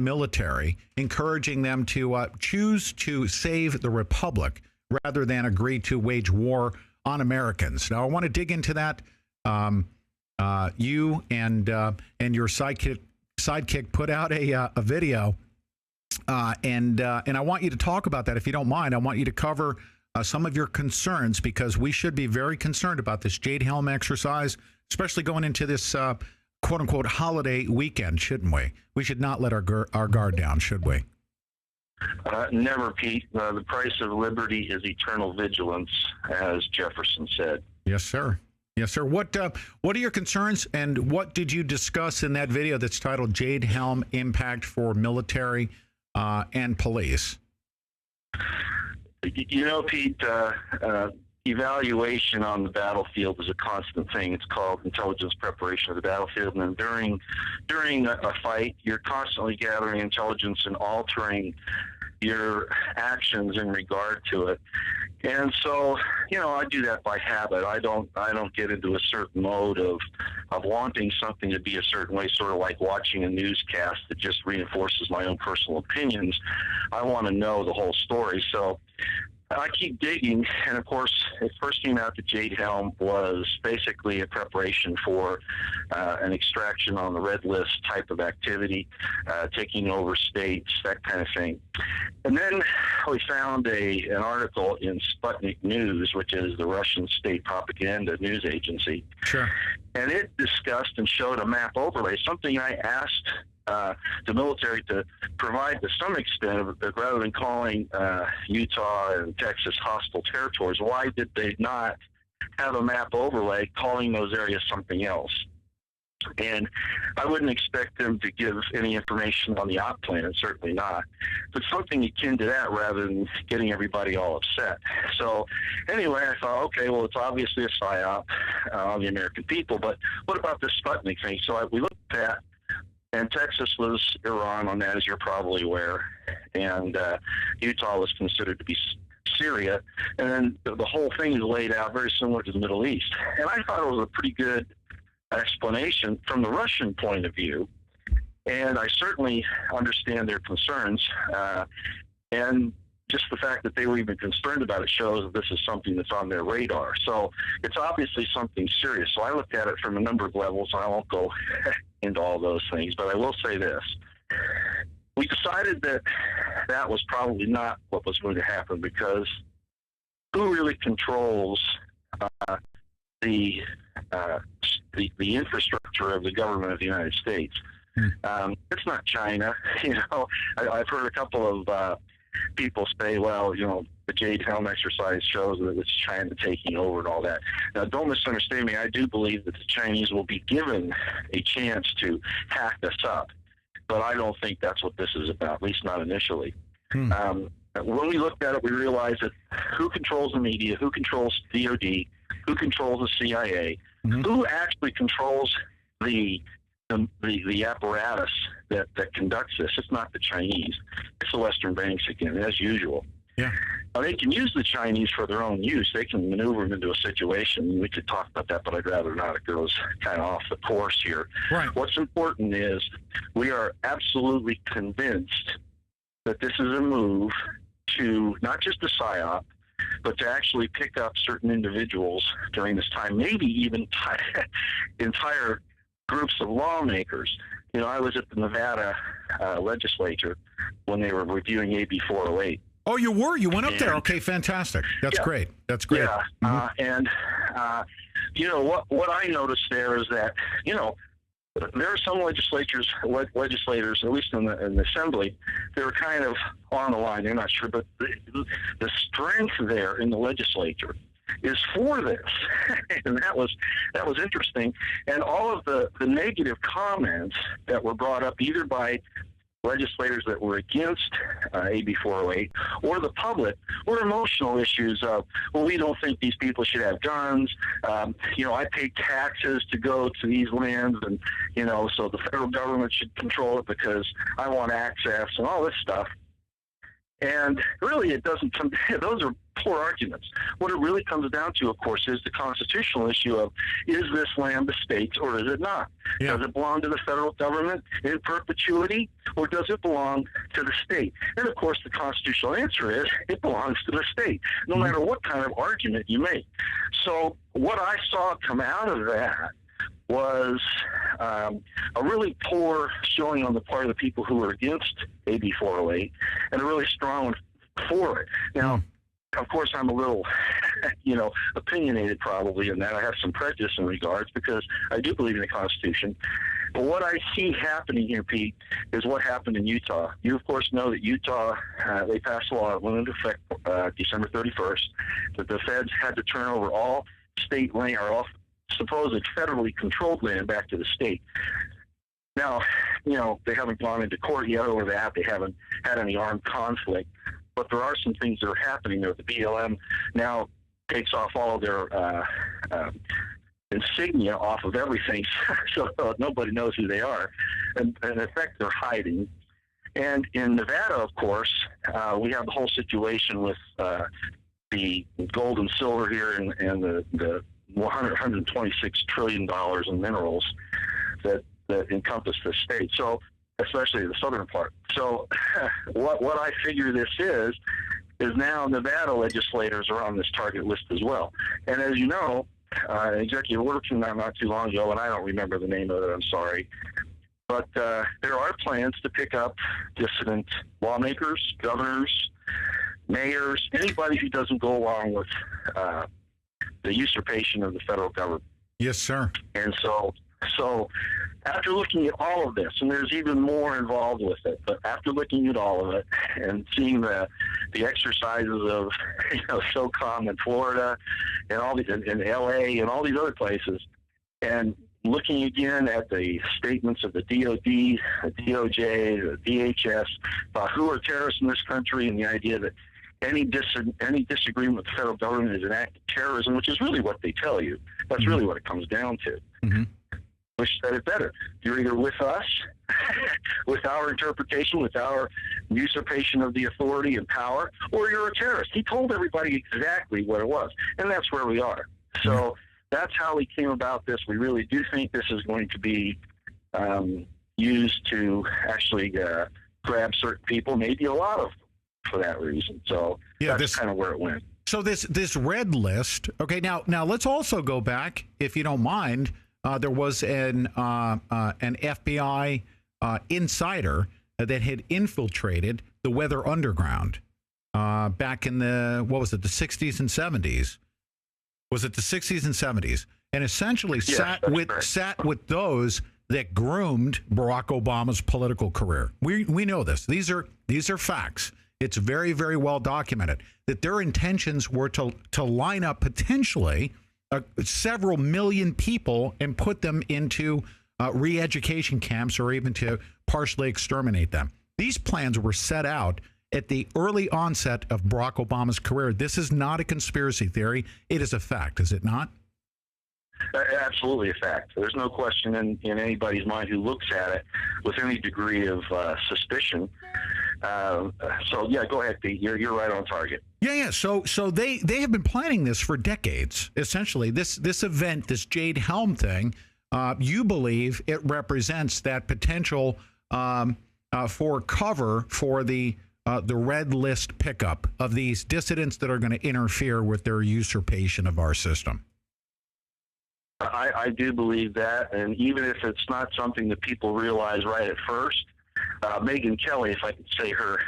military, encouraging them to choose to save the republic rather than agree to wage war on Americans. Now, I want to dig into that. You and your sidekick put out a video, and I want you to talk about that if you don't mind. I want you to cover some of your concerns, because we should be very concerned about this JADE HELM exercise, especially going into this quote unquote holiday weekend, shouldn't we? We should not let our guard down, should we? Never, Pete. The price of liberty is eternal vigilance, as Jefferson said. Yes, sir. Yes, sir. What are your concerns, and what did you discuss in that video that's titled JADE HELM Impact for Military and Police? You know, Pete, evaluation on the battlefield is a constant thing. It's called intelligence preparation of the battlefield. And then during a fight, you're constantly gathering intelligence and altering your actions in regard to it. And so, you know, I do that by habit. I don't get into a certain mode of wanting something to be a certain way, sort of like watching a newscast that just reinforces my own personal opinions. I want to know the whole story. So I keep digging, and of course, it first came out that JADE HELM was basically a preparation for an extraction on the red list type of activity, taking over states, that kind of thing. And then we found an article in Sputnik News, which is the Russian state propaganda news agency. Sure. And it discussed and showed a map overlay, something I asked the military to provide to some extent, rather than calling Utah and Texas hostile territories. Why did they not have a map overlay calling those areas something else? And I wouldn't expect them to give any information on the op plan, certainly not, but something akin to that rather than getting everybody all upset. So anyway, I thought, okay, well, it's obviously a psyop on the American people, but what about this Sputnik thing? So we looked at that. And Texas was Iran on that, as you're probably aware, and Utah was considered to be Syria, and then the whole thing is laid out very similar to the Middle East. And I thought it was a pretty good explanation from the Russian point of view, and I certainly understand their concerns, and just the fact that they were even concerned about it shows that this is something that's on their radar. So it's obviously something serious. So I looked at it from a number of levels, and I won't go into all those things, but I will say this. We decided that that was probably not what was going to happen, because who really controls the infrastructure of the government of the United States? It's not China. You know, I've heard a couple of people say, well, you know, the JADE HELM exercise shows that it's China taking over and all that. Now, don't misunderstand me. I do believe that the Chinese will be given a chance to hack us up, but I don't think that's what this is about, at least not initially. When we looked at it, we realized that who controls the media, who controls DOD, who controls the CIA, who actually controls the apparatus that conducts this. It's not the Chinese. It's the Western banks again, as usual. Yeah. Now, they can use the Chinese for their own use. They can maneuver them into a situation. We could talk about that, but I'd rather not. It goes kind of off the course here. Right. What's important is we are absolutely convinced that this is a move to not just a PSYOP, but to actually pick up certain individuals during this time, maybe even entire groups of lawmakers. You know, I was at the Nevada legislature when they were reviewing AB 408. Oh, you were? You went up there? Okay, fantastic. That's great. That's great. Yeah, you know, what I noticed there is that, you know, there are some legislators, at least in the assembly, they were kind of on the line. They're not sure, but the strength there in the legislature is for this, and that was interesting. And all of the negative comments that were brought up either by legislators that were against AB 408 or the public were emotional issues of, well, we don't think these people should have guns. You know, I pay taxes to go to these lands, and, you know, so the federal government should control it because I want access and all this stuff. And really, it doesn't come. Those are poor arguments. What it really comes down to, of course, is the constitutional issue of, is this land the state's or is it not? Yeah. Does it belong to the federal government in perpetuity, or does it belong to the state? And of course, the constitutional answer is it belongs to the state, no matter what kind of argument you make. So what I saw come out of that was a really poor showing on the part of the people who were against AB 408, and a really strong one for it. Now, of course, I'm a little, opinionated probably in that. I have some prejudice in regards, because I do believe in the Constitution. But what I see happening here, Pete, is what happened in Utah. You, of course, know that Utah, they passed a law that went into effect December 31st, that the feds had to turn over all state land, or all supposed federally controlled land, back to the state. Now, they haven't gone into court yet over that. They haven't had any armed conflict. But there are some things that are happening there. The BLM now takes off all of their insignia off of everything, so nobody knows who they are. And in effect, they're hiding. And in Nevada, of course, we have the whole situation with the gold and silver here, and the $126 trillion in minerals that encompass the state. So, especially the southern part. So what I figure this is now Nevada legislators are on this target list as well. And as you know, an executive order came out not too long ago, and I don't remember the name of it, I'm sorry. But there are plans to pick up dissident lawmakers, governors, mayors, anybody who doesn't go along with the usurpation of the federal government. Yes, sir. And so after looking at all of this, and there's even more involved with it, but after looking at all of it and seeing the exercises of SOCOM in Florida and all these in LA and all these other places, and looking again at the statements of the DOD, the DOJ, the DHS about who are terrorists in this country, and the idea that any disagreement with the federal government is an act of terrorism, which is really what they tell you. That's really what it comes down to. Wish said it better. You're either with us, with our interpretation, with our usurpation of the authority and power, or you're a terrorist. He told everybody exactly what it was, and that's where we are. So that's how we came about this. We really do think this is going to be used to actually grab certain people, maybe a lot of them, for that reason. So that's kind of where it went. So this red list. Okay, now let's also go back, if you don't mind. There was an FBI insider that had infiltrated the Weather Underground back in the, the 60s and 70s? Was it the 60s and 70s? And essentially sat with those that groomed Barack Obama's political career. We know this. These are facts. It's very, very well documented that their intentions were to line up potentially several million people and put them into re-education camps, or even to partially exterminate them. These plans were set out at the early onset of Barack Obama's career. This is not a conspiracy theory. It is a fact, is it not? Absolutely a fact. There's no question in anybody's mind who looks at it with any degree of suspicion. So yeah, go ahead, Pete. You're right on target. Yeah. So they have been planning this for decades. Essentially, this event, this Jade Helm thing, you believe it represents that potential for cover for the red list pickup of these dissidents that are going to interfere with their usurpation of our system. I do believe that, and even if it's not something that people realize right at first, Megyn Kelly, if I could say her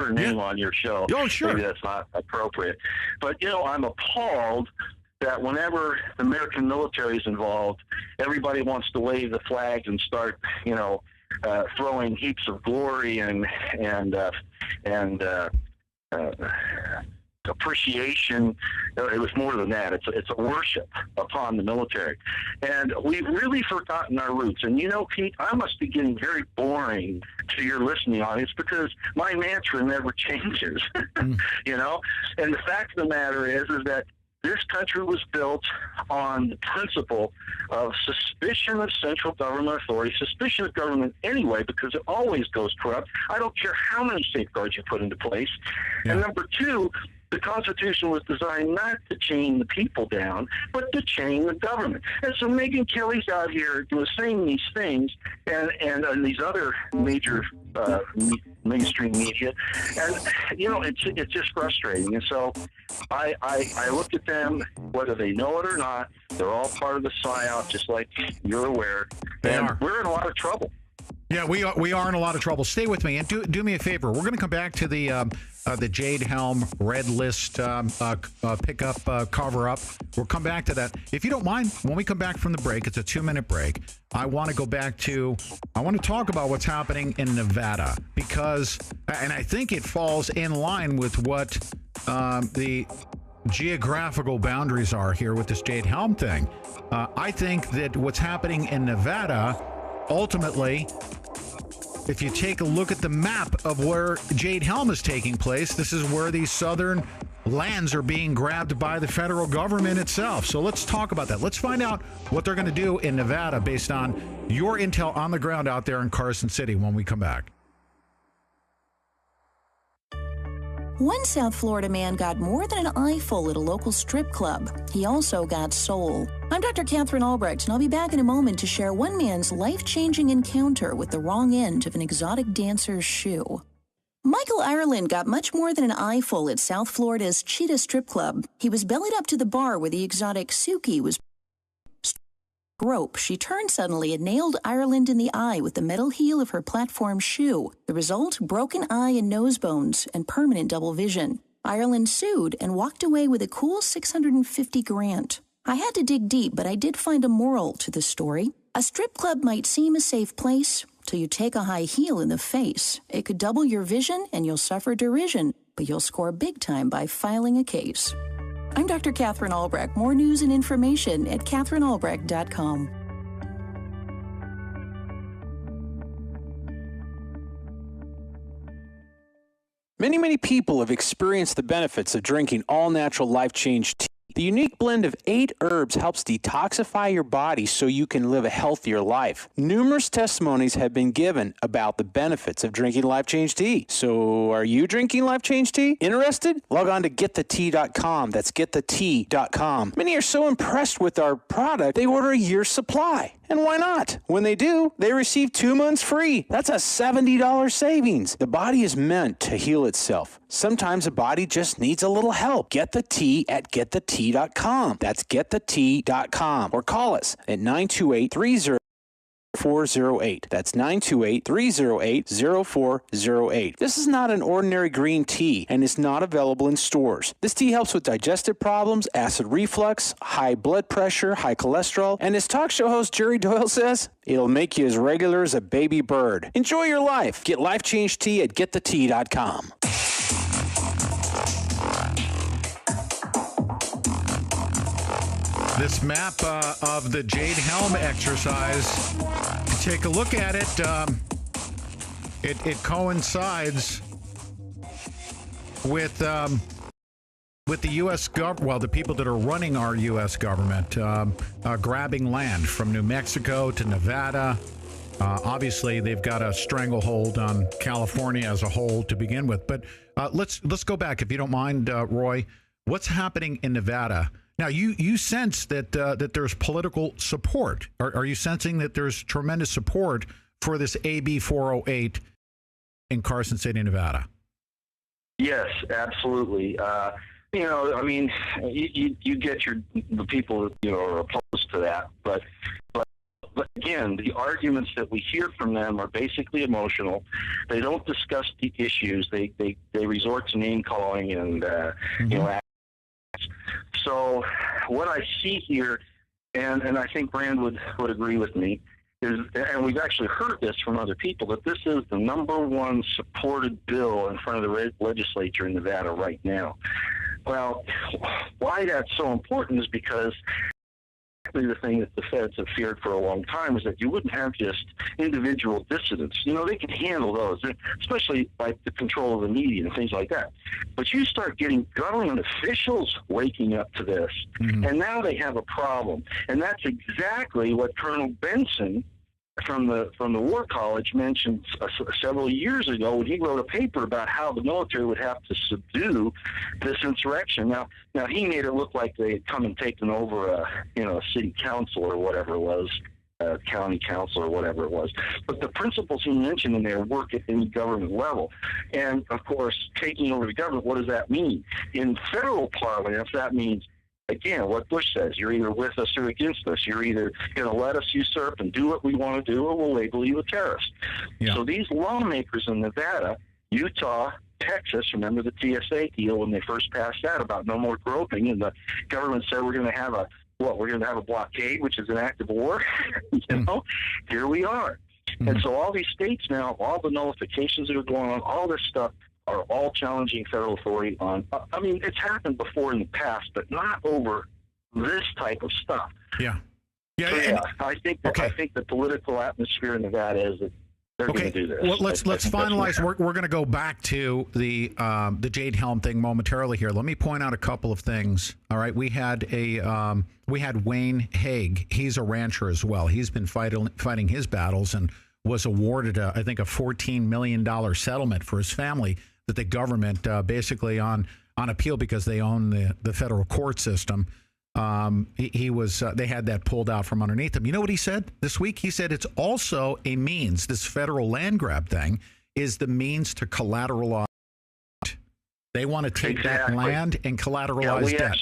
name on your show. Oh, sure. Maybe that's not appropriate. But, I'm appalled that whenever the American military is involved, everybody wants to wave the flags and start, throwing heaps of glory and appreciation. It was more than that. It's a worship upon the military, and we've really forgotten our roots. And Pete, I must be getting very boring to your listening audience, because my mantra never changes. And the fact of the matter is that This country was built on the principle of suspicion of central government authority, suspicion of government anyway, because it always goes corrupt. I don't care how many safeguards you put into place. Yeah. And number two, the Constitution was designed not to chain the people down, but to chain the government. And so Megyn Kelly's out here saying these things, and these other major mainstream media, and it's just frustrating. And so I look at them, whether they know it or not. They're all part of the psyop, just like you're aware. We're in a lot of trouble. Yeah, we are in a lot of trouble. Stay with me and do me a favor. We're going to come back to the JADE Helm red list pickup cover up. We'll come back to that. If you don't mind, when we come back from the break, it's a 2-minute break. I want to talk about what's happening in Nevada because, and I think it falls in line with what the geographical boundaries are here with this JADE Helm thing. I think that what's happening in Nevada, ultimately, if you take a look at the map of where JADE Helm is taking place, this is where these southern lands are being grabbed by the federal government itself. So let's talk about that. Let's find out what they're going to do in Nevada based on your intel on the ground out there in Carson City when we come back. One South Florida man got more than an eyeful at a local strip club. He also got soul. I'm Dr. Catherine Albrecht, and I'll be back in a moment to share one man's life-changing encounter with the wrong end of an exotic dancer's shoe. Michael Ireland got much more than an eyeful at South Florida's Cheetah Strip Club. He was bellied up to the bar where the exotic Suki was rope. She turned suddenly and nailed Ireland in the eye with the metal heel of her platform shoe. The result, broken eye and nose bones and permanent double vision. Ireland sued and walked away with a cool $650,000. I had to dig deep, but I did find a moral to the story. A strip club might seem a safe place till you take a high heel in the face. It could double your vision and you'll suffer derision, but you'll score big time by filing a case. I'm Dr. Catherine Albrecht. More news and information at catherinealbrecht.com. Many people have experienced the benefits of drinking all-natural Life Change tea. The unique blend of 8 herbs helps detoxify your body so you can live a healthier life. Numerous testimonies have been given about the benefits of drinking Life Change tea. So are you drinking Life Change tea? Interested? Log on to getthetea.com. That's getthetea.com. Many are so impressed with our product, they order a year's supply. And why not? When they do, they receive 2 months free. That's a $70 savings. The body is meant to heal itself. Sometimes the body just needs a little help. Get the tea at getthetea.com. That's getthetea.com. Or call us at 928-30. 408. That's 928-308-0408. This is not an ordinary green tea and is not available in stores. This tea helps with digestive problems, acid reflux, high blood pressure, high cholesterol, and as talk show host Jerry Doyle says, it'll make you as regular as a baby bird. Enjoy your life. Get Life Change tea at getthetea.com. This map of the JADE Helm exercise, take a look at it. It coincides with the U.S. government, well, the people that are running our U.S. government, grabbing land from New Mexico to Nevada. Obviously, they've got a stranglehold on California as a whole to begin with. But let's go back, if you don't mind, Roy. What's happening in Nevada? Now, you sense that there's political support. Are you sensing that there's tremendous support for this AB 408 in Carson City, Nevada? Yes, absolutely. I mean, you get the people that are opposed to that, but again, the arguments that we hear from them are basically emotional. They don't discuss the issues. They resort to name calling and So what I see here, and I think Brand would agree with me, is, and we've actually heard this from other people, that this is the #1 supported bill in front of the legislature in Nevada right now. Well, why that's so important is because exactly the thing that the feds have feared for a long time, is that you wouldn't have just individual dissidents. You know, they can handle those, especially like the control of the media and things like that. But you start getting government officials waking up to this, and now they have a problem. And that's exactly what Colonel Benson from the War College mentioned several years ago when he wrote a paper about how the military would have to subdue this insurrection. Now he made it look like they had come and taken over a city council or whatever it was, county council or whatever it was. But the principles he mentioned in there work at any government level. And of course, taking over the government, what does that mean? In federal parlance, that means, again, what Bush says, you're either with us or against us. You're either going to let us usurp and do what we want to do, or we'll label you a terrorist. Yeah. So these lawmakers in Nevada, Utah, Texas, remember the TSA deal when they first passed that about no more groping, and the government said we're going to have a blockade, which is an act of war. Here we are. And so all these states now, all the nullifications that are going on, all this stuff, are all challenging federal authority on. I mean, it's happened before in the past, but not over this type of stuff. Yeah. Yeah. So, I think the political atmosphere in Nevada is that they're going to do this. Well, let's finalize. We're going to go back to the JADE Helm thing momentarily here. Let me point out a couple of things. All right, we had Wayne Haig. He's a rancher as well. He's been fighting his battles and was awarded, I think, a $14 million settlement for his family that the government basically on appeal, because they own the federal court system. They had that pulled out from underneath him. You know what he said this week? He said it's also a means. This federal land grab thing is the means to collateralize. They want to take that land and collateralize debt.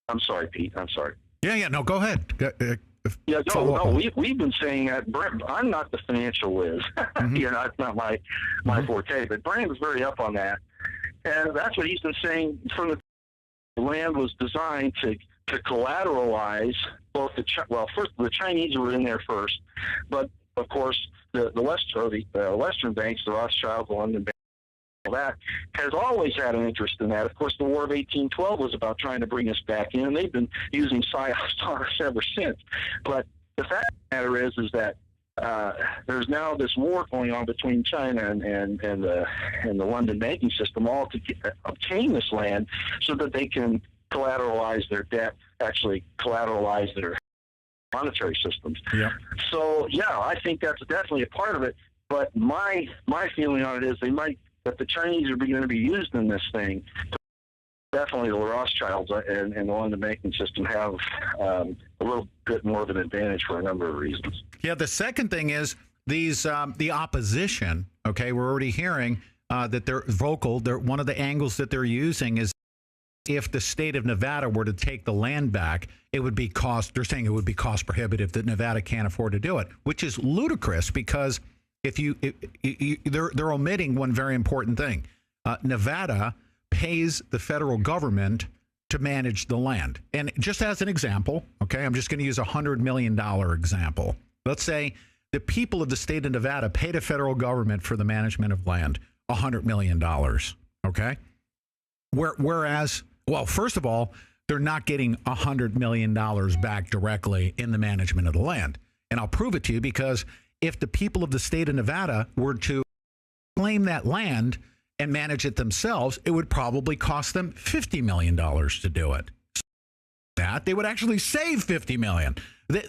I'm sorry, Pete. I'm sorry. Yeah. No, go ahead. We've been saying that. I'm not the financial whiz. It's not my forte. But Brand was very up on that, and that's what he's been saying from the land was designed to collateralize both first the Chinese were in there first, but of course the Western banks, the Rothschild, the London Bank, all that has always had an interest in that. Of course, the War of 1812 was about trying to bring us back in, and they've been using psyops on us ever since. But the fact of the matter is that there's now this war going on between China and the London banking system, all to obtain this land so that they can collateralize their debt, actually collateralize their monetary systems. Yeah. So I think that's definitely a part of it. But my feeling on it is that the Chinese are going to be used in this thing. Definitely the Rothschilds and the London banking system have a little bit more of an advantage for a number of reasons. Yeah, the second thing is the opposition, okay, we're already hearing that they're vocal. One of the angles that they're using is if the state of Nevada were to take the land back, they're saying it would be cost prohibitive, that Nevada can't afford to do it, which is ludicrous because they're omitting one very important thing. Nevada pays the federal government to manage the land. And just as an example, okay, I'm just going to use a $100 million example. Let's say the people of the state of Nevada pay the federal government for the management of land $100 million, okay? Whereas, well, first of all, they're not getting $100 million back directly in the management of the land. And I'll prove it to you, because if the people of the state of Nevada were to claim that land and manage it themselves, it would probably cost them $50 million to do it. That they would actually save $50 million.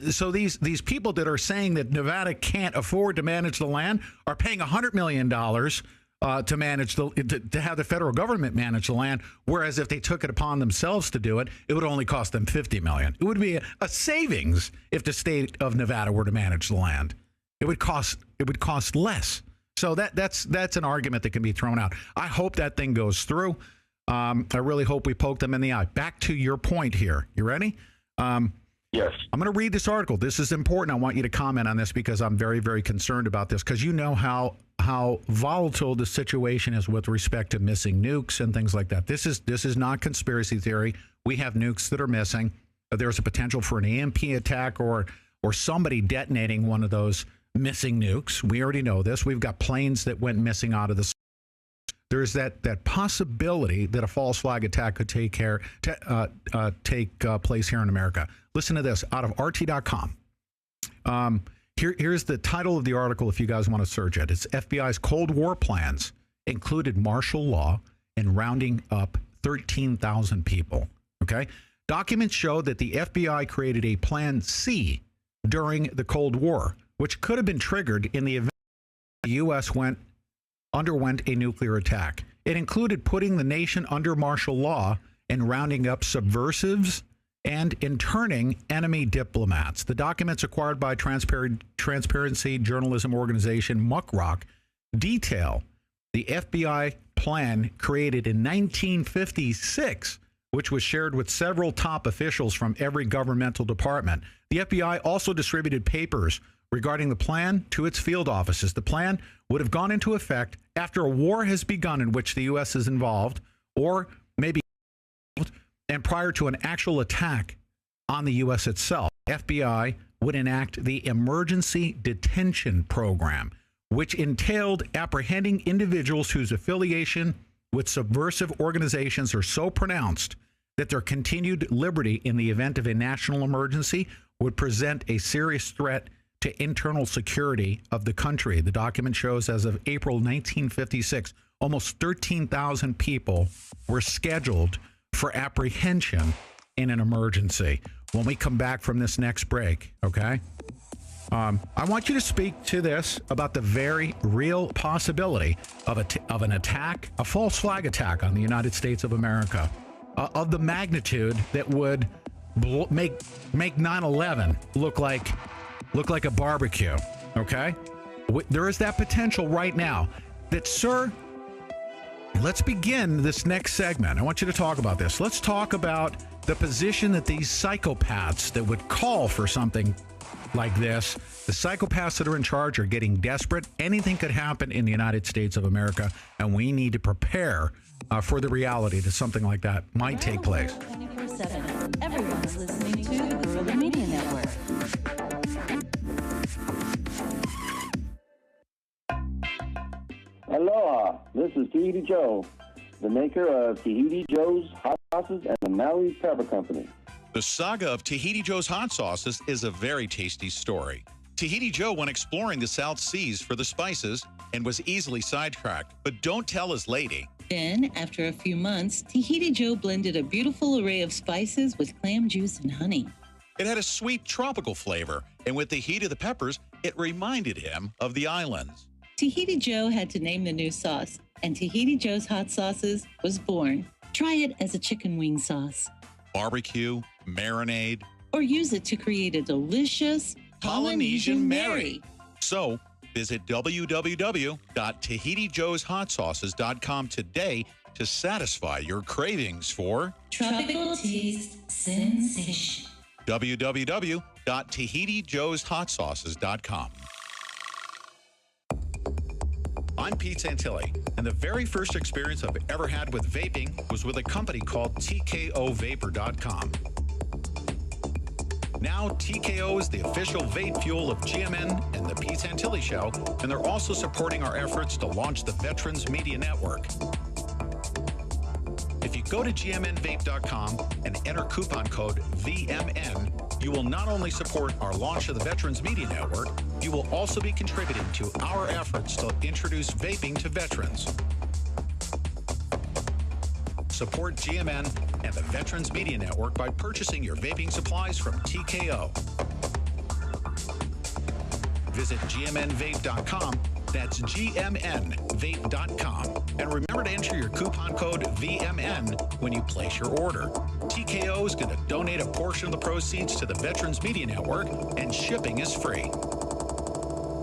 So these people that are saying that Nevada can't afford to manage the land are paying $100 million to manage to have the federal government manage the land. Whereas if they took it upon themselves to do it, it would only cost them $50 million. It would be a savings if the state of Nevada were to manage the land. It would cost less. So that's an argument that can be thrown out. I hope that thing goes through. I really hope we poke them in the eye. Back to your point here. You ready? Yes. I'm going to read this article. This is important. I want you to comment on this because I'm very, very concerned about this, because you know how volatile the situation is with respect to missing nukes and things like that. This is not conspiracy theory. We have nukes that are missing. There's a potential for an EMP attack or somebody detonating one of those missing nukes. We already know this. We've got planes that went missing out of the. There's that possibility that a false flag attack could take place here in America. Listen to this out of RT.com. Here's the title of the article if you guys want to search it. It's FBI's Cold War plans included martial law and rounding up 13,000 people. Okay? Documents show that the FBI created a Plan C during the Cold War, which could have been triggered in the event the U.S. underwent a nuclear attack. It included putting the nation under martial law and rounding up subversives and interning enemy diplomats. The documents acquired by transparency journalism organization Muckrock detail the FBI plan created in 1956, which was shared with several top officials from every governmental department. The FBI also distributed papers regarding the plan to its field offices. The plan would have gone into effect after a war has begun in which the U.S. is involved, or maybe and prior to an actual attack on the U.S. itself. FBI would enact the Emergency Detention Program, which entailed apprehending individuals whose affiliation with subversive organizations are so pronounced that their continued liberty in the event of a national emergency would present a serious threat to internal security of the country. The document shows as of April 1956, almost 13,000 people were scheduled for apprehension in an emergency. When we come back from this next break, okay? I want you to speak to this about the very real possibility of an attack, a false flag attack on the United States of America, of the magnitude that would make 9/11 look like a barbecue. Okay, there is that potential right now. That, sir. Let's begin this next segment. I want you to talk about this. Let's talk about the position that these psychopaths that would call for something like this, the psychopaths that are in charge are getting desperate. Anything could happen in the United States of America, and we need to prepare for the reality that something like that might take place. 24/7. Everyone's listening to the Guerrilla Media Network. Aloha, this is Tahiti Joe, the maker of Tahiti Joe's Hot Sauces and the Maui Pepper Company. The saga of Tahiti Joe's Hot Sauces is a very tasty story. Tahiti Joe went exploring the South Seas for the spices and was easily sidetracked, but don't tell his lady. Then, after a few months, Tahiti Joe blended a beautiful array of spices with clam juice and honey. It had a sweet tropical flavor, and with the heat of the peppers, it reminded him of the islands. Tahiti Joe had to name the new sauce, and Tahiti Joe's Hot Sauces was born. Try it as a chicken wing sauce. Barbecue, marinade, or use it to create a delicious Polynesian Mary. So, visit www.tahitijoeshotsauces.com today to satisfy your cravings for tropical taste sensation. www.tahitijoeshotsauces.com. I'm Pete Santilli, and the very first experience I've ever had with vaping was with a company called TKOVapor.com. Now, TKO is the official vape fuel of GMN and the Pete Santilli Show, and they're also supporting our efforts to launch the Veterans Media Network. If you go to gmnvape.com and enter coupon code VMN, you will not only support our launch of the Veterans Media Network, you will also be contributing to our efforts to introduce vaping to veterans. Support GMN and the Veterans Media Network by purchasing your vaping supplies from TKO. Visit gmnvape.com. That's gmnvape.com. And remember to enter your coupon code VMN when you place your order. TKO is going to donate a portion of the proceeds to the Veterans Media Network, and shipping is free.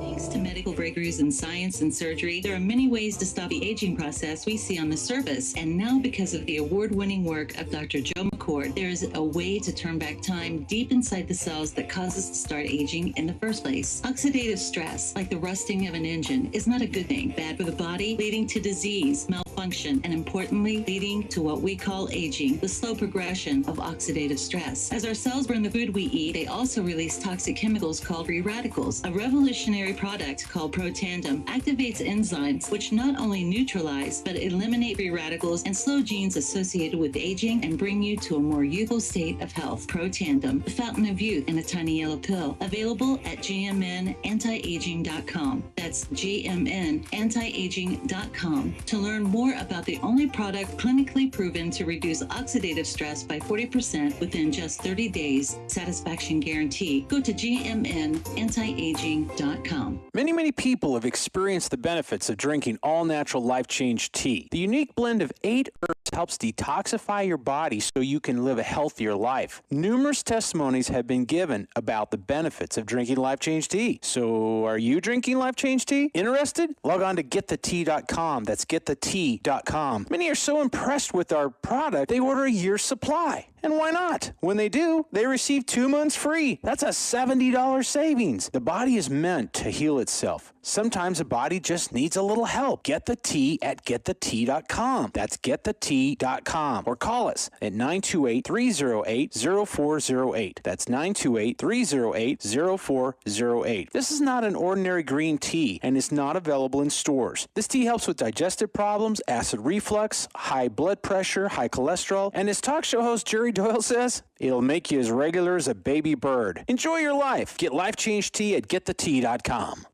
Thanks to medical breakthroughs in science and surgery, there are many ways to stop the aging process we see on the surface. And now, because of the award-winning work of Dr. Joe McCord, there is a way to turn back time deep inside the cells that cause us to start aging in the first place. Oxidative stress, like the rusting of an engine, is not a good thing. Bad for the body, leading to disease, malfunction, and importantly, leading to what we call aging, the slow progression of oxidative stress. As our cells burn the food we eat, they also release toxic chemicals called free radicals, a revolutionary product product called Protandim activates enzymes which not only neutralize but eliminate free radicals and slow genes associated with aging and bring you to a more youthful state of health. Protandim, the fountain of youth in a tiny yellow pill. Available at gmnantiaging.com. That's gmnantiaging.com to learn more about the only product clinically proven to reduce oxidative stress by 40% within just 30 days. Satisfaction guarantee. Go to gmnantiaging.com. Many people have experienced the benefits of drinking all-natural Life Change tea. The unique blend of 8 herbs helps detoxify your body so you can live a healthier life. Numerous testimonies have been given about the benefits of drinking Life Change tea. So are you drinking Life Change tea? Interested? Log on to getthetea.com. That's getthetea.com. Many are so impressed with our product, they order a year's supply. And why not? When they do, they receive 2 months free. That's a $70 savings. The body is meant to heal itself. Sometimes the body just needs a little help. Get the tea at getthetea.com. That's getthetea.com. Or call us at 928-308-0408. That's 928-308-0408. This is not an ordinary green tea and is not available in stores. This tea helps with digestive problems, acid reflux, high blood pressure, high cholesterol, and as talk show host Jerry Doyle says, it'll make you as regular as a baby bird. Enjoy your life. Get Life Change tea at getthetea.com.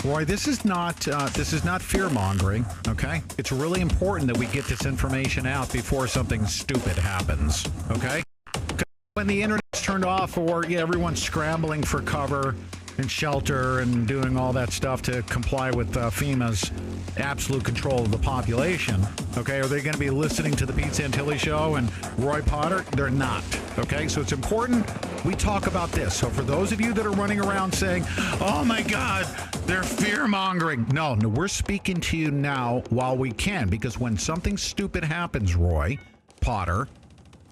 Roy, this is not fear-mongering, okay? It's really important that we get this information out before something stupid happens, okay? When the internet's turned off or everyone's scrambling for cover and shelter and doing all that stuff to comply with FEMA's absolute control of the population, okay? Are they going to be listening to the Pete Santilli Show and Roy Potter? They're not, okay? So it's important we talk about this. So for those of you that are running around saying, oh my God, they're fear-mongering. No, we're speaking to you now while we can, because when something stupid happens, Roy Potter,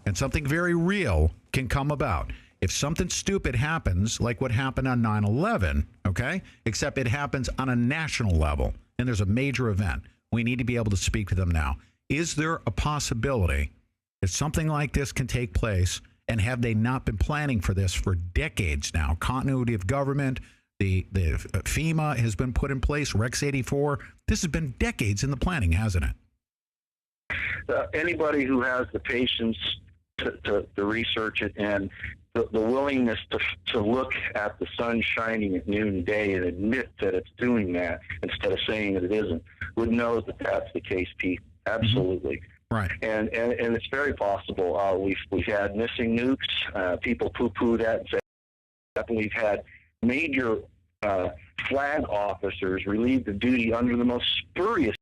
and something very real can come about. If something stupid happens, like what happened on 9/11, okay, except it happens on a national level, and there's a major event, we need to be able to speak to them now. Is there a possibility that something like this can take place, and have they not been planning for this for decades now? Continuity of government, the FEMA has been put in place, Rex 84. This has been decades in the planning, hasn't it? Anybody who has the patience to research it and the willingness to look at the sun shining at noonday and admit that it's doing that instead of saying that it isn't would know that that's the case, Pete. Absolutely. Mm-hmm. Right. And it's very possible. We've had missing nukes. People poo-poo that and say that. We've had major flag officers relieved of duty under the most spurious,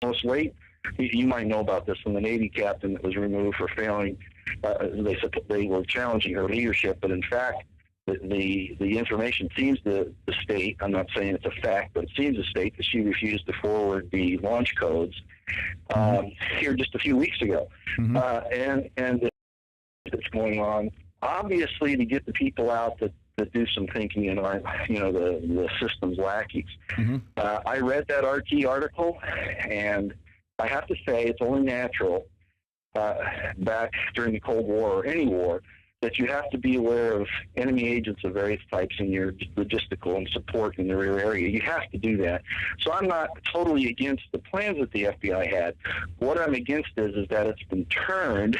most late. You might know about this from the Navy captain that was removed for failing. They were challenging her leadership, but in fact, the information seems to state, I'm not saying it's a fact, but it seems to state that she refused to forward the launch codes here just a few weeks ago. Mm-hmm. And it's going on, obviously, to get the people out that do some thinking and aren't, the system's lackeys. Mm-hmm. I read that RT article, and I have to say it's only natural back during the Cold War or any war that you have to be aware of enemy agents of various types in your logistical and support in the rear area. You have to do that. So I'm not totally against the plans that the FBI had. What I'm against is that it's been turned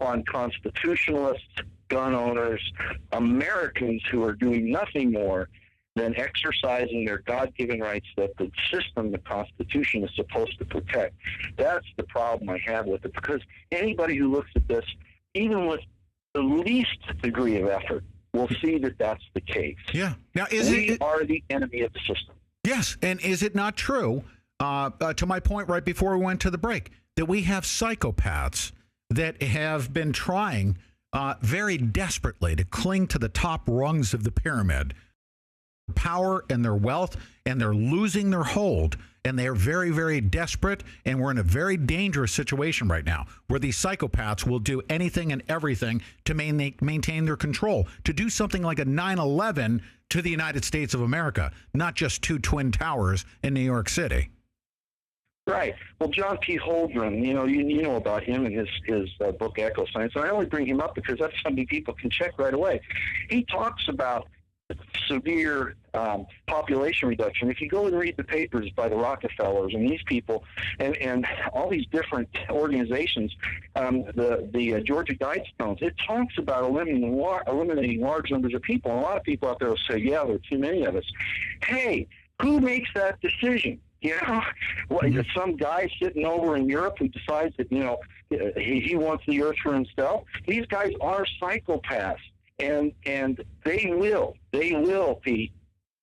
on constitutionalists, gun owners, Americans who are doing nothing more than exercising their God-given rights that the system, the Constitution, is supposed to protect. That's the problem I have with it, because anybody who looks at this, even with the least degree of effort, will see that that's the case. Yeah. Now, we are the enemy of the system. Yes, and is it not true, to my point right before we went to the break, that we have psychopaths that have been trying very desperately to cling to the top rungs of the pyramid, power and their wealth, and they're losing their hold, and they're very, very desperate, and we're in a very dangerous situation right now where these psychopaths will do anything and everything to maintain their control, to do something like a 9/11 to the United States of America, not just two twin towers in New York City. Right. Well, John P. Holdren, you know about him and his book Echo Science, and I only bring him up because that's something people can check right away. He talks about severe population reduction. If you go and read the papers by the Rockefellers and these people and all these different organizations, the Georgia Guidestones, it talks about eliminating large numbers of people. And a lot of people out there will say, yeah, there are too many of us. Hey, who makes that decision? Some guy sitting over in Europe who decides that, he wants the earth for himself. These guys are psychopaths, and they will, Pete,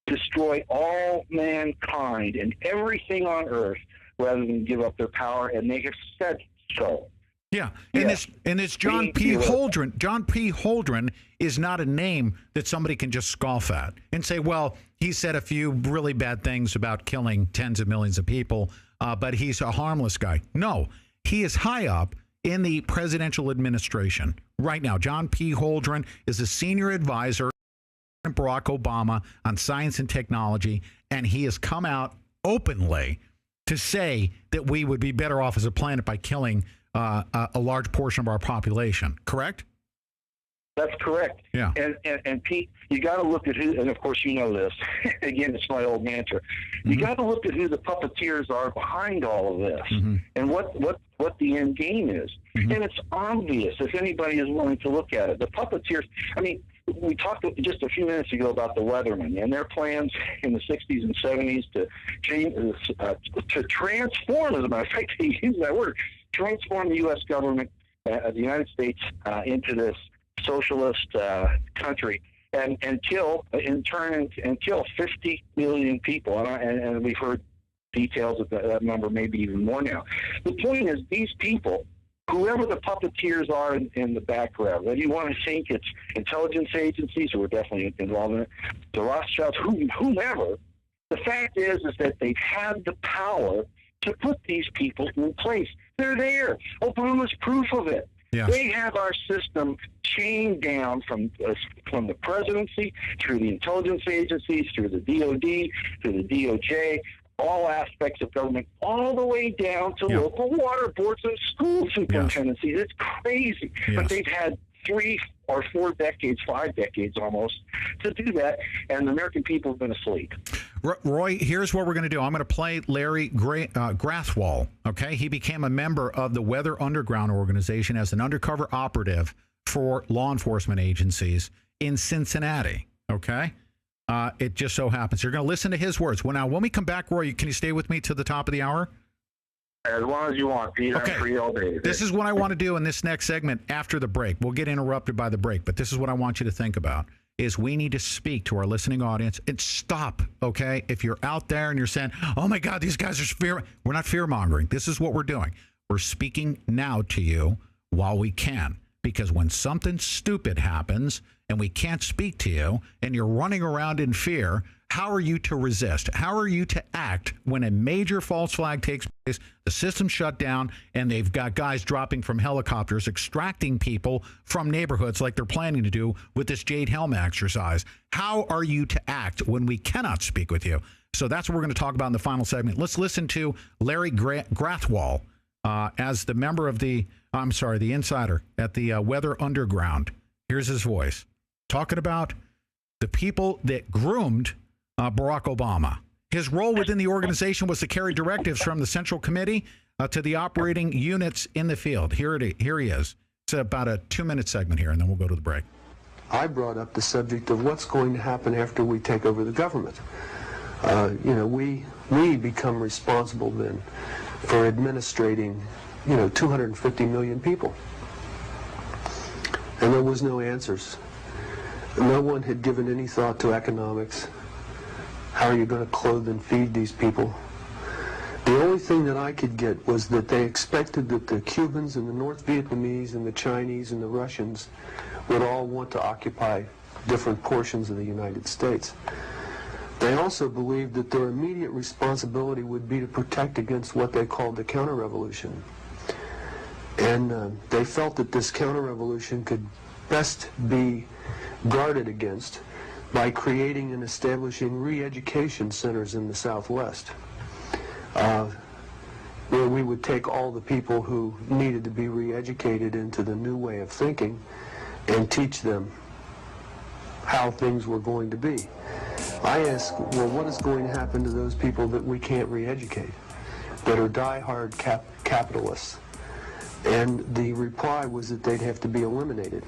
destroy all mankind and everything on earth rather than give up their power, and they have said so. Yeah, and this John P. Holdren. John P. Holdren is not a name that somebody can just scoff at and say, well, he said a few really bad things about killing tens of millions of people, but he's a harmless guy. No, he is high up in the presidential administration right now. John P. Holdren is a senior advisor to Barack Obama on science and technology, and he has come out openly to say that we would be better off as a planet by killing a large portion of our population. Correct? That's correct. Yeah. And Pete, you got to look at who, and of course you know this. Again, it's my old mantra. You got to look at who the puppeteers are behind all of this, and what the end game is. And it's obvious if anybody is willing to look at it. The puppeteers. I mean, we talked just a few minutes ago about the Weathermen and their plans in the 60s and 70s to change, to transform. As a matter of fact, they use that word. Transform the U.S. government, the United States, into this socialist country, and kill 50 million people. And we've heard details of that number, maybe even more now. The point is, these people, whoever the puppeteers are in the background, whether you want to think it's intelligence agencies who are definitely involved in it, the Rothschilds, whomever, the fact is that they've had the power to put these people in place. They're there. Obama's proof of it. Yes. They have our system chained down from the presidency through the intelligence agencies, through the DOD, through the DOJ, all aspects of government, all the way down to local water boards and school superintendencies. It's crazy. But they've had 3 or 4 decades, 5 decades almost, to do that, and the American people have been asleep. Roy, here's what we're going to do. I'm going to play Larry Grathwohl, okay? He became a member of the Weather Underground organization as an undercover operative for law enforcement agencies in Cincinnati, okay? It just so happens. You're going to listen to his words. When we come back, Roy, can you stay with me to the top of the hour? As long as you want, Pete. Okay. I'm free all day. This is what I want to do in this next segment after the break. We'll get interrupted by the break, but this is what I want you to think about, is we need to speak to our listening audience and stop, okay? If you're out there and you're saying, oh, my God, these guys are we're not fear-mongering. This is what we're doing. We're speaking now to you while we can, because when something stupid happens and we can't speak to you and you're running around in fear, how are you to resist? How are you to act when a major false flag takes place, the system's shut down, and they've got guys dropping from helicopters, extracting people from neighborhoods like they're planning to do with this Jade Helm exercise? How are you to act when we cannot speak with you? So that's what we're going to talk about in the final segment. Let's listen to Larry Grathwohl as the member of the insider at the Weather Underground. Here's his voice talking about the people that groomed Barack Obama. His role within the organization was to carry directives from the Central Committee to the operating units in the field. Here he is. It's about a 2-minute segment here, and then we'll go to the break. I brought up the subject of what's going to happen after we take over the government. We become responsible then for administrating, 250 million people. And there was no answers. No one had given any thought to economics. How are you going to clothe and feed these people? The only thing that I could get was that they expected that the Cubans and the North Vietnamese and the Chinese and the Russians would all want to occupy different portions of the United States. They also believed that their immediate responsibility would be to protect against what they called the counter-revolution. And they felt that this counter-revolution could best be guarded against by creating and establishing re-education centers in the Southwest. where we would take all the people who needed to be re-educated into the new way of thinking and teach them how things were going to be. I asked, well, what is going to happen to those people that we can't re-educate, that are die-hard capitalists? And the reply was that they'd have to be eliminated.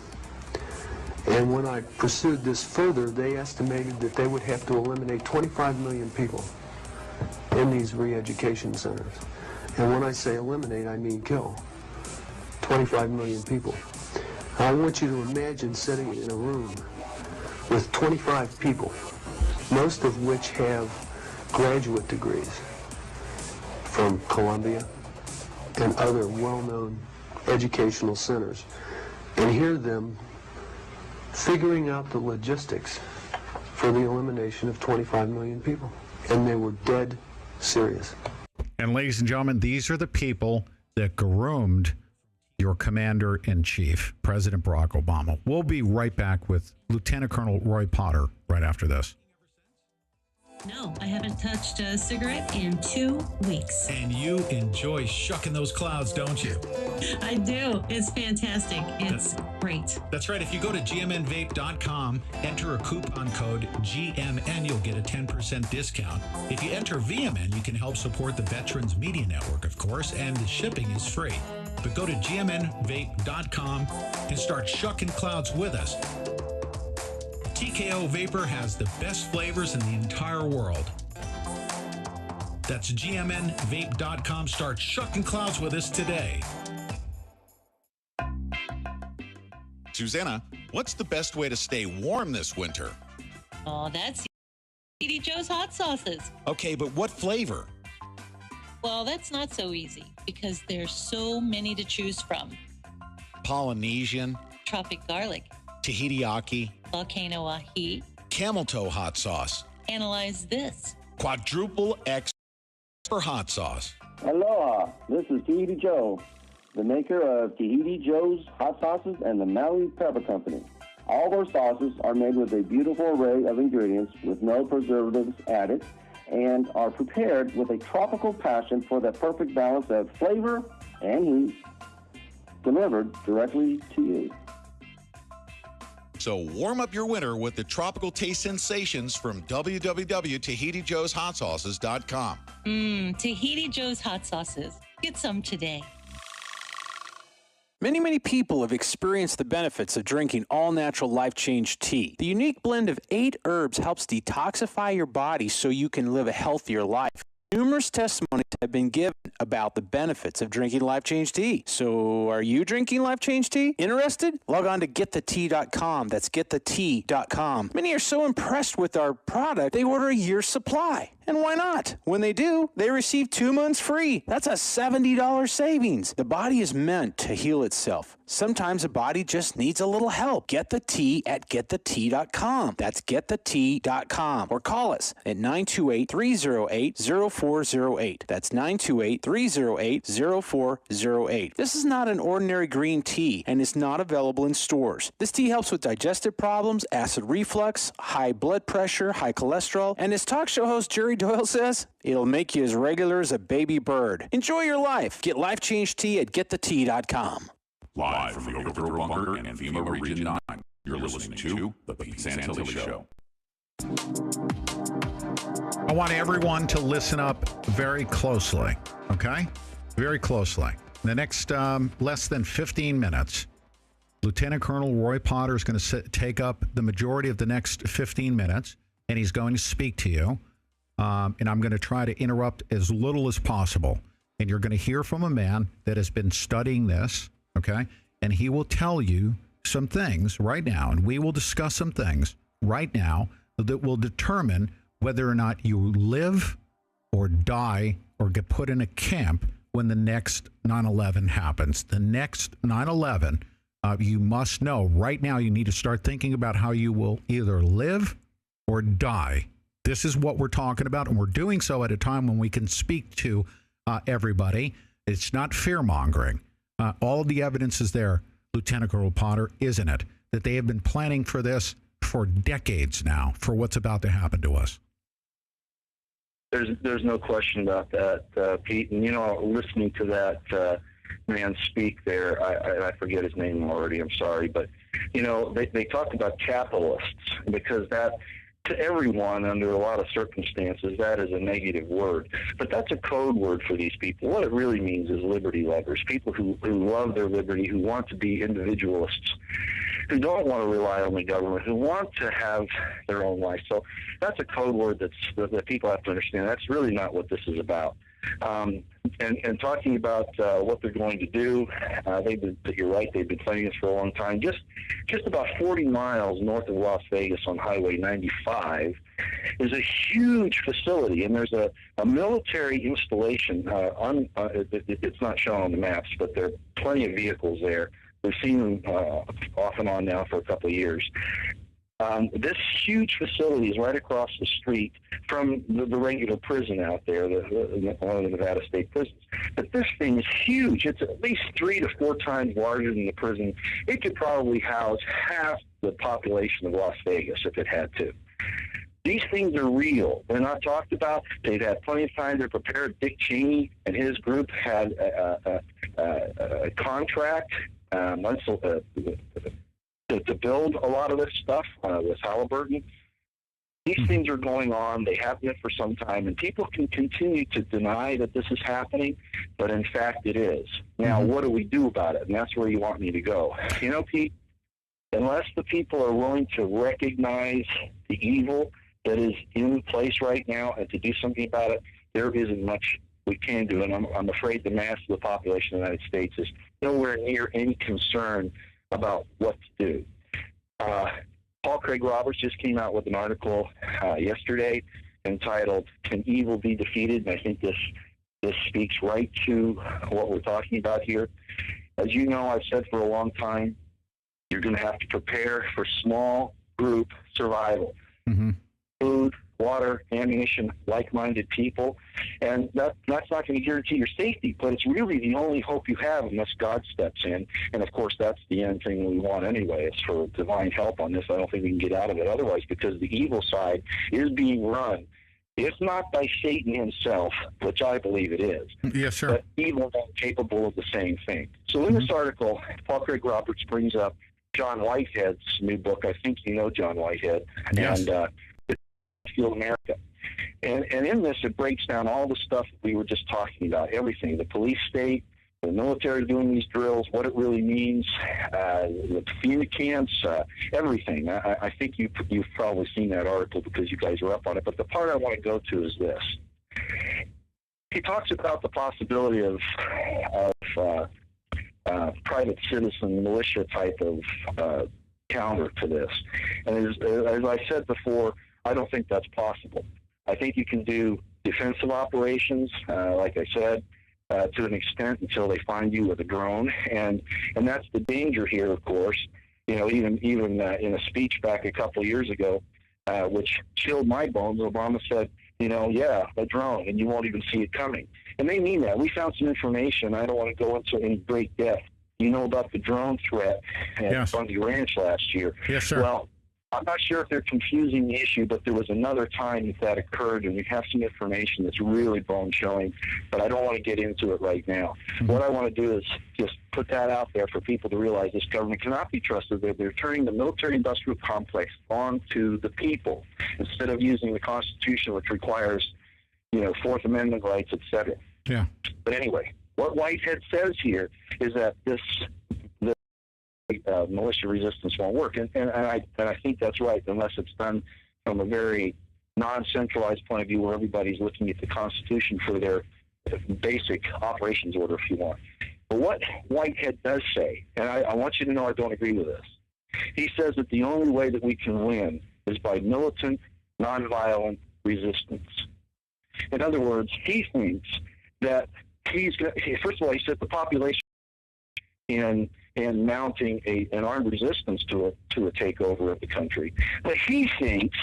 And when I pursued this further, they estimated that they would have to eliminate 25 million people in these re-education centers. And when I say eliminate, I mean kill. 25 million people. I want you to imagine sitting in a room with 25 people, most of which have graduate degrees from Columbia and other well-known educational centers, and hear them figuring out the logistics for the elimination of 25 million people. And they were dead serious. And ladies and gentlemen, these are the people that groomed your commander-in-chief, President Barack Obama. We'll be right back with Lieutenant Colonel Roy Potter right after this. No, I haven't touched a cigarette in 2 weeks. And you enjoy shucking those clouds, don't you? I do. It's fantastic. It's great. That's right. If you go to gmnvape.com, enter a coupon code GMN, you'll get a 10% discount. If you enter VMN, you can help support the Veterans Media Network, of course, and the shipping is free. But go to gmnvape.com and start shucking clouds with us. TKO Vapor has the best flavors in the entire world. That's gmnvape.com. Start shucking clouds with us today. Susanna, what's the best way to stay warm this winter? Oh, that's Tahiti Joe's hot sauces. Okay, but what flavor? Well, that's not so easy because there's so many to choose from. Polynesian, Tropic garlic, Tahiti Aki, volcano ahi. camel toe hot sauce, Analyze this. quadruple X for hot sauce. Aloha, this is Tahiti Joe, the maker of Tahiti Joe's Hot Sauces and the Maui Pepper Company. All of our sauces are made with a beautiful array of ingredients with no preservatives added and are prepared with a tropical passion for the perfect balance of flavor and heat delivered directly to you. So warm up your winter with the tropical taste sensations from www.TahitiJoesHotSauces.com. Tahiti Joe's hot sauces. Get some today. Many people have experienced the benefits of drinking all-natural Life Change tea. The unique blend of 8 herbs helps detoxify your body so you can live a healthier life. Numerous testimonies have been given about the benefits of drinking Life Change tea. So are you drinking Life Change tea? Interested? Log on to getthetea.com. That's getthetea.com. Many are so impressed with our product, they order a year's supply. And why not? When they do, they receive 2 months free. That's a $70 savings. The body is meant to heal itself. Sometimes the body just needs a little help. Get the tea at getthetea.com. That's getthetea.com. Or call us at 928-308-0408. That's 928-308-0408. This is not an ordinary green tea and is not available in stores. This tea helps with digestive problems, acid reflux, high blood pressure, high cholesterol, and as talk show host Jerry Doyle says, it'll make you as regular as a baby bird. Enjoy your life. Get Life Change tea at getthetea.com. Live from the Overthrow Bunker and FEMA Region 9, you're listening to The Pete Santilli Show. I want everyone to listen up very closely, okay? Very closely. In the next less than 15 minutes, Lieutenant Colonel Roy Potter is going to take up the majority of the next 15 minutes, and he's going to speak to you. And I'm going to try to interrupt as little as possible. And you're going to hear from a man that has been studying this, okay? And he will tell you some things right now, and we will discuss some things right now that will determine whether or not you live or die or get put in a camp when the next 9/11 happens. The next 9/11, you must know right now you need to start thinking about how you will either live or die. This is what we're talking about, and we're doing so at a time when we can speak to everybody. It's not fear-mongering. All the evidence is there, Lieutenant Colonel Potter, isn't it? That they have been planning for this for decades now, for what's about to happen to us. There's no question about that, Pete. And, listening to that man speak there, I forget his name already, I'm sorry. But, they talk about capitalists, because that, to everyone under a lot of circumstances, that is a negative word. But that's a code word for these people. What it really means is liberty lovers, people who love their liberty, who want to be individualists, who don't want to rely on the government, who want to have their own life. So that's a code word that people have to understand. That's really not what this is about. And talking about what they're going to do, you're right, they've been planning this for a long time. Just about 40 miles north of Las Vegas on Highway 95 is a huge facility, and there's a military installation. It's not shown on the maps, but there are plenty of vehicles there. We've seen them off and on now for a couple of years. This huge facility is right across the street from the regular prison out there, one of the Nevada state prisons. But this thing is huge. It's at least 3 to 4 times larger than the prison. It could probably house half the population of Las Vegas if it had to. These things are real. They're not talked about. They've had plenty of time to prepare. Dick Cheney and his group had a contract to build a lot of this stuff with Halliburton. These things are going on. They have been for some time, and people can continue to deny that this is happening, but in fact it is. Now, what do we do about it? And that's where you want me to go. Pete, unless the people are willing to recognize the evil that is in place right now and to do something about it, there isn't much we can do. And I'm afraid the mass of the population of the United States is nowhere near any concern about what to do. Paul Craig Roberts just came out with an article yesterday entitled "Can Evil Be Defeated?" And I think this speaks right to what we're talking about here. As you know, I've said for a long time, you're going to have to prepare for small group survival. Food, water, ammunition, like-minded people, and that's not going to guarantee your safety, but it's really the only hope you have unless God steps in. And of course, that's the end thing we want anyway, is for divine help on this. I don't think we can get out of it otherwise, because the evil side is being run, if not by Satan himself, which I believe it is. Yes, sir. But evil is capable of the same thing. So in this article, Paul Craig Roberts brings up John Whitehead's new book. I think you know John Whitehead. Yes. And Fuel America. And in this, it breaks down all the stuff that we were just talking about, everything, the police state, the military doing these drills, what it really means, the FEMA camps, everything. I think you've probably seen that article because you guys are up on it. But the part I want to go to is this. He talks about the possibility of private citizen militia type of counter to this. And as I said before, I don't think that's possible. I think you can do defensive operations, like I said, to an extent until they find you with a drone, and that's the danger here. Of course, even in a speech back a couple of years ago, which chilled my bones, Obama said, yeah, a drone, and you won't even see it coming. And they mean that. We found some information. I don't want to go into any great depth. You know about the drone threat at Bundy Ranch last year. Yes, sir. Well, I'm not sure if they're confusing the issue, but there was another time that occurred, and we have some information that's really bone-chilling, but I don't want to get into it right now. What I want to do is just put that out there for people to realize this government cannot be trusted. They're turning the military-industrial complex onto the people instead of using the Constitution, which requires, Fourth Amendment rights, et cetera. Yeah. But anyway, what Whitehead says here is that the militia resistance won't work, and I think that's right, unless it's done from a very non-centralized point of view where everybody's looking at the Constitution for their basic operations order, if you want. But what Whitehead does say, and I want you to know I don't agree with this, he says that the only way that we can win is by militant, nonviolent resistance. In other words, he thinks that first of all, he said the population in mounting an armed resistance to a takeover of the country. But he thinks,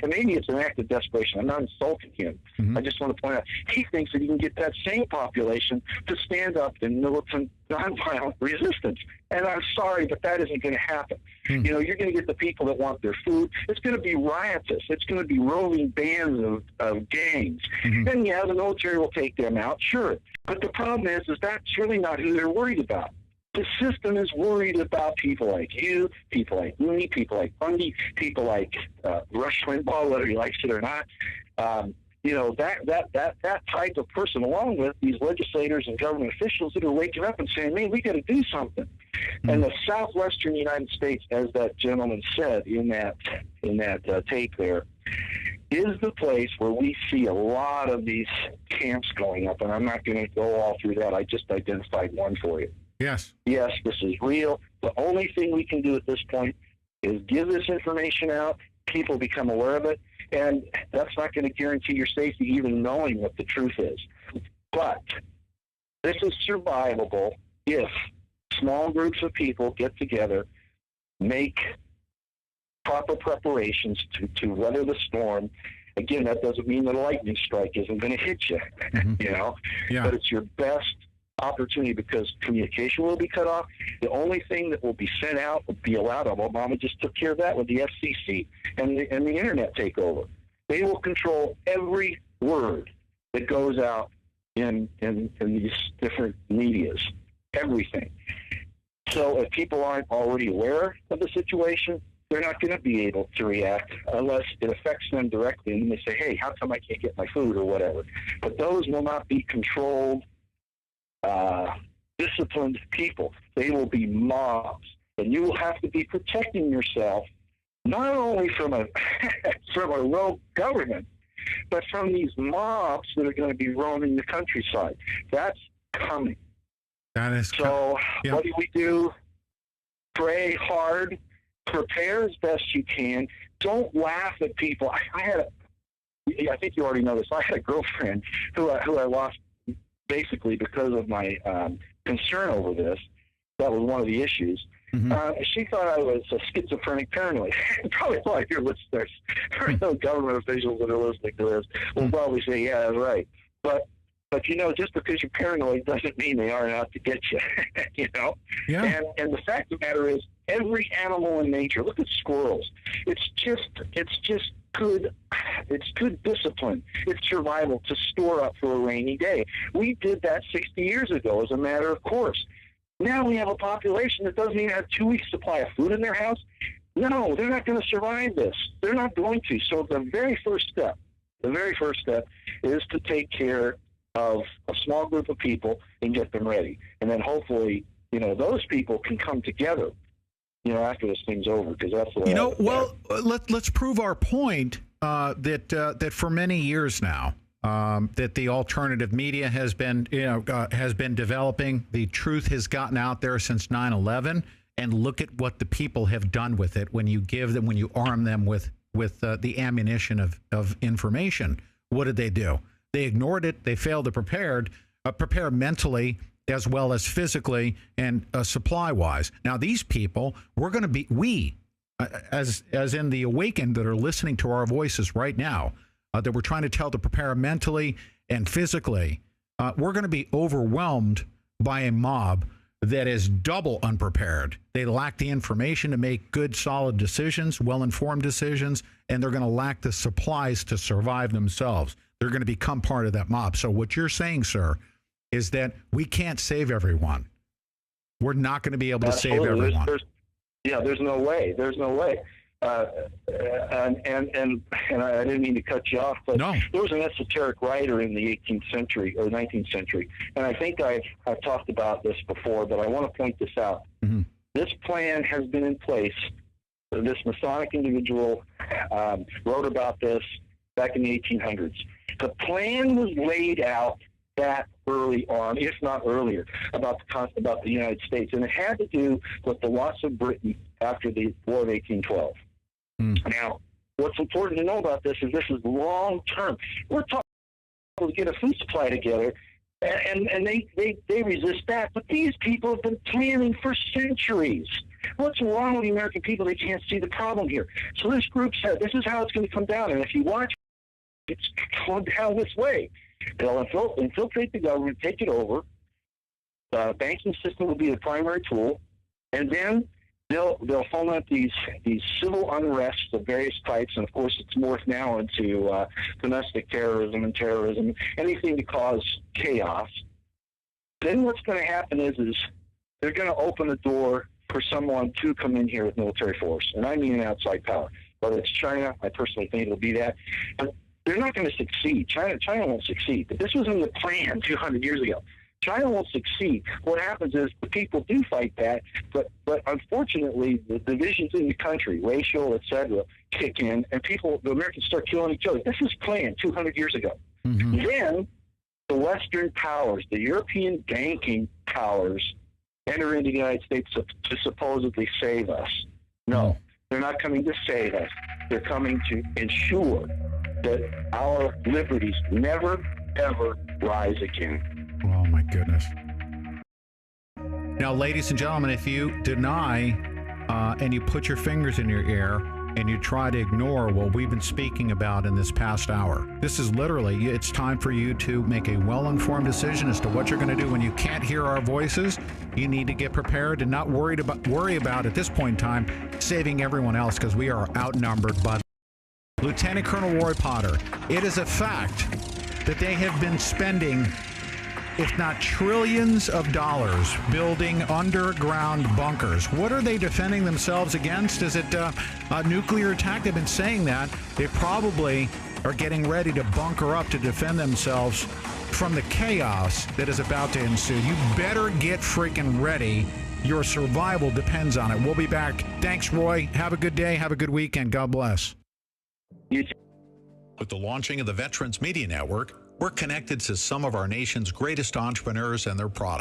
and maybe it's an act of desperation, I'm not insulting him, I just want to point out, he thinks that he can get that same population to stand up in militant, nonviolent resistance. And I'm sorry, but that isn't going to happen. You know, you're going to get the people that want their food. It's going to be riotous. It's going to be roving bands of gangs. And yeah, the military will take them out, sure. But the problem is that's really not who they're worried about. The system is worried about people like you, people like me, people like Bundy, people like Rush Limbaugh, whether he likes it or not. You know, that type of person, along with these legislators and government officials that are waking up and saying, man, we got to do something. And the southwestern United States, as that gentleman said in that tape there, is the place where we see a lot of these camps going up. And I'm not going to go all through that. I just identified one for you. Yes. Yes, this is real. The only thing we can do at this point is give this information out. People become aware of it. And that's not going to guarantee your safety, even knowing what the truth is. But this is survivable if small groups of people get together, make proper preparations to weather the storm. Again, that doesn't mean that a lightning strike isn't going to hit you, you know, but it's your best opportunity because communication will be cut off. The only thing that will be sent out will be allowed. Obama just took care of that with the FCC and the internet takeover. They will control every word that goes out in these different medias, everything. So if people aren't already aware of the situation, they're not going to be able to react unless it affects them directly and they say, hey, how come I can't get my food or whatever. But those will not be controlled, disciplined people. They will be mobs. And you will have to be protecting yourself not only from a rogue government, but from these mobs that are going to be roaming the countryside. That's coming. That is so. What do? Pray hard. Prepare as best you can. Don't laugh at people. I think you already know this. I had a girlfriend who I lost basically because of my concern over this. That was one of the issues. She thought I was a schizophrenic paranoid. Probably a lot of your listeners, or no government officials that are listening to this, will probably say, yeah, that's right. But you know, just because you're paranoid doesn't mean they aren't out to get you. You know? Yeah. And the fact of the matter is, every animal in nature, look at squirrels. It's just good. It's good discipline. It's survival to store up for a rainy day. We did that 60 years ago as a matter of course. Now we have a population that doesn't even have 2 weeks' supply of food in their house. No, they're not going to survive this. They're not going to. So the very first step is to take care of a small group of people and get them ready. And then hopefully, you know, those people can come together, you know, after this thing's over, because that's the way. You know, let's prove our point that for many years now, that the alternative media has been developing. The truth has gotten out there since 9/11, and look at what the people have done with it. When you arm them with the ammunition of information, what did they do? They ignored it. They failed to prepare mentally as well as physically and supply-wise. Now, these people, as in the awakened that are listening to our voices right now, that we're trying to tell to prepare mentally and physically, we're going to be overwhelmed by a mob that is double unprepared. They lack the information to make good, solid decisions, well-informed decisions, and they're going to lack the supplies to survive themselves. They're going to become part of that mob. So what you're saying, sir, is that we can't save everyone. We're not going to be able to save everyone. There's no way. There's no way. And I didn't mean to cut you off, but there was an esoteric writer in the 18th century or 19th century, and I think I've talked about this before, but I want to point this out. This plan has been in place. This Masonic individual wrote about this back in the 1800s. The plan was laid out that early on, if not earlier, about the United States, and it had to do with the loss of Britain after the War of 1812. Now, what's important to know about this is long term. We're talking to get a food supply together, and they resist that. But these people have been planning for centuries. What's wrong with the American people? They can't see the problem here. So this group said, this is how it's going to come down. And if you watch, it's going down this way. They'll infiltrate the government, take it over. The banking system will be the primary tool. And then they'll foment these civil unrests of various types, and of course it's morphed now into domestic terrorism and terrorism, anything to cause chaos. Then what's going to happen is they're going to open the door for someone to come in here with military force, and I mean an outside power. Whether it's China, I personally think it'll be that. But they're not going to succeed. China won't succeed. But this was in the plan 200 years ago. China won't succeed. What happens is the people do fight back, but unfortunately the divisions in the country, racial, etc., kick in, and the Americans start killing each other. This was planned 200 years ago. Mm-hmm. Then the Western powers, the European banking powers, enter into the United States to supposedly save us. No, they're not coming to save us. They're coming to ensure that our liberties never, ever rise again. Oh, my goodness. Now, ladies and gentlemen, if you deny and you put your fingers in your ear and you try to ignore what we've been speaking about in this past hour, this is literally, it's time for you to make a well-informed decision as to what you're going to do when you can't hear our voices. You need to get prepared and not worry about at this point in time saving everyone else, because we are outnumbered by Lieutenant Colonel Roy Potter. It is a fact that they have been spending, if not trillions of dollars, building underground bunkers. What are they defending themselves against? Is it a nuclear attack? They've been saying that. They probably are getting ready to bunker up to defend themselves from the chaos that is about to ensue. You better get freaking ready. Your survival depends on it. We'll be back. Thanks, Roy. Have a good day. Have a good weekend. God bless. With the launching of the Veterans Media Network, we're connected to some of our nation's greatest entrepreneurs and their products.